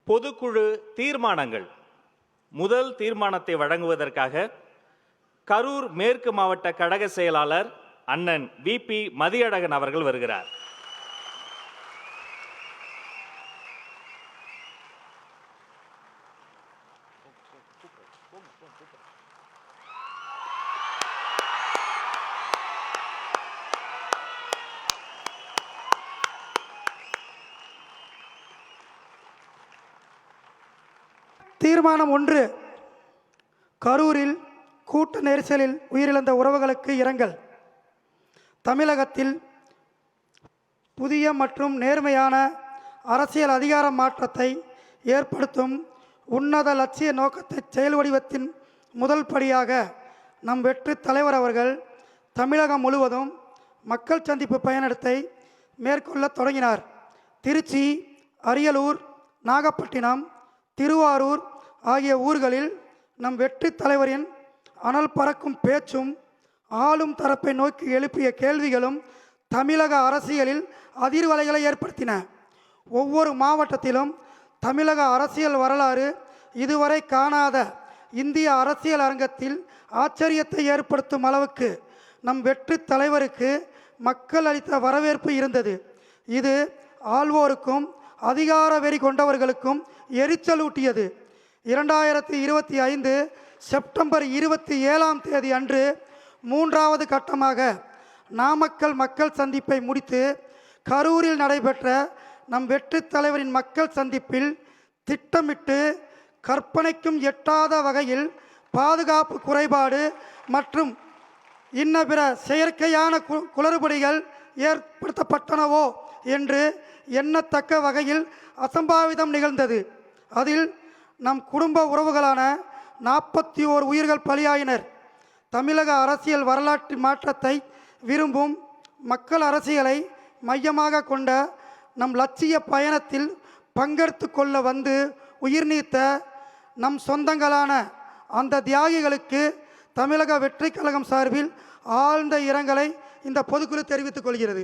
பொதுக்குழு தீர்மானங்கள். முதல் தீர்மானத்தை வழங்குவதற்காக கரூர் மேற்கு மாவட்ட கழக செயலாளர் அண்ணன் விபி மதியழகன் அவர்கள் வருகிறார். தீர்மானம் 1. கரூரில் கூட்ட நெரிசலில் உயிரிழந்த உறவுகளுக்கு இரங்கல். தமிழகத்தில் புதிய மற்றும் நேர்மையான அரசியல் அதிகார மாற்றத்தை ஏற்படுத்தும் உன்னத லட்சிய நோக்கத்தை செயல் வடிவத்தின் முதல் படியாக நம் வெற்றி தலைவர் அவர்கள் தமிழகம் முழுவதும் மக்கள் சந்திப்பு பயணத்தை மேற்கொள்ள தொடங்கினார். திருச்சி, அரியலூர், நாகப்பட்டினம், திருவாரூர் ஆகிய ஊர்களில் நம் வெற்றி தலைவரின் அனல் பறக்கும் பேச்சும் ஆளும் தரப்பை நோக்கி எழுப்பிய கேள்விகளும் தமிழக அரசியலில் அதிர்வலைகளை ஏற்படுத்தின. ஒவ்வொரு மாவட்டத்திலும் தமிழக அரசியல் வரலாறு இதுவரை காணாத இந்திய அரசியல் அரங்கத்தில் ஆச்சரியத்தை ஏற்படுத்தும் அளவுக்கு நம் வெற்றி தலைவருக்கு மக்கள் அளித்த வரவேற்பு இருந்தது. இது ஆள்வோருக்கும் அதிகார வெறி கொண்டவர்களுக்கும் எரிச்சலூட்டியது. 2025 செப்டம்பர் 27 அன்று 3வது கட்டமாக நாமக்கல் மக்கள் சந்திப்பை முடித்து கரூரில் நடைபெற்ற நம் வெற்றி தலைவரின் மக்கள் சந்திப்பில் திட்டமிட்டு கற்பனைக்கும் எட்டாத வகையில் பாதுகாப்பு குறைபாடு மற்றும் இன்ன பிற செயற்கையான குளறுபடிகள் ஏற்படுத்தப்பட்டனவோ என்று எண்ணத்தக்க வகையில் அசம்பாவிதம் நிகழ்ந்தது. அதில் நம் குடும்ப உறவுகளான 41 உயிர்கள் பலியாயினர். தமிழக அரசியல் வரலாற்று மாற்றத்தை விரும்பும் மக்கள் அரசியலை மையமாக கொண்ட நம் லட்சிய பயணத்தில் பங்கெடுத்து கொள்ள வந்து உயிர் நீத்த நம் சொந்தங்களான அந்த தியாகிகளுக்கு தமிழக வெற்றி கழகம் சார்பில் ஆழ்ந்த இரங்கலை இந்த பொதுக்குழு தெரிவித்துக் கொள்கிறது.